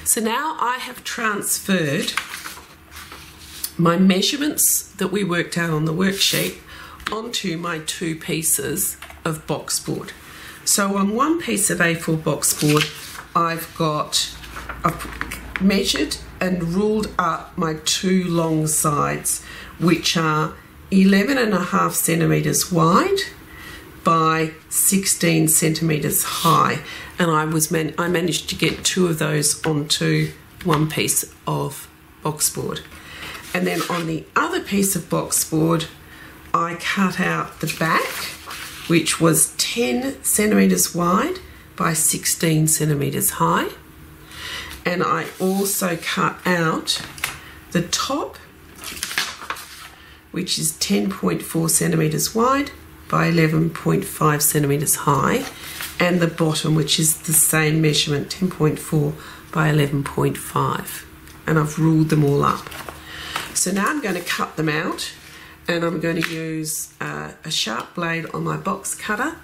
So now I have transferred my measurements that we worked out on the worksheet onto my 2 pieces of boxboard. So on one piece of A4 boxboard, I've measured and ruled up my 2 long sides, which are 11.5 centimetres wide by 16 centimetres high, and I managed to get 2 of those onto one piece of boxboard. And then on the other piece of boxboard, I cut out the back, which was 10 centimetres wide by 16 centimetres high, and I also cut out the top, which is 10.4 centimetres wide by 11.5 centimetres high, and the bottom, which is the same measurement, 10.4 by 11.5, and I've ruled them all up. So now I'm going to cut them out, and I'm going to use a sharp blade on my box cutter,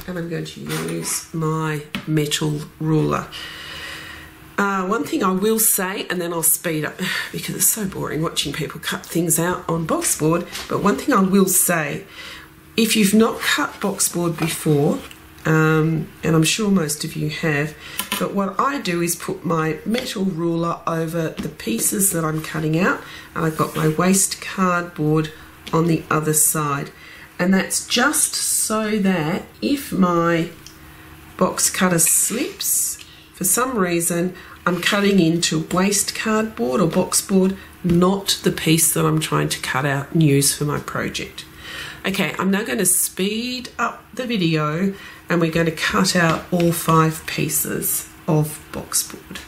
and I'm going to use my metal ruler. One thing I will say, and then I'll speed up because it's so boring watching people cut things out on boxboard, but one thing I will say, if you've not cut boxboard before, and I'm sure most of you have, but what I do is put my metal ruler over the pieces that I'm cutting out, and I've got my waste cardboard on the other side, and that's just so that if my box cutter slips for some reason, I'm cutting into waste cardboard or boxboard, not the piece that I'm trying to cut out and use for my project. Okay, I'm now going to speed up the video, and we're going to cut out all 5 pieces of boxboard.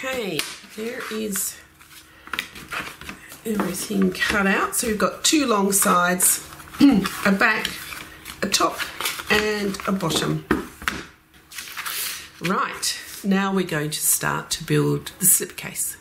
Okay, there is everything cut out. So we've got 2 long sides, a back, a top, and a bottom. Right, now we're going to start to build the slipcase.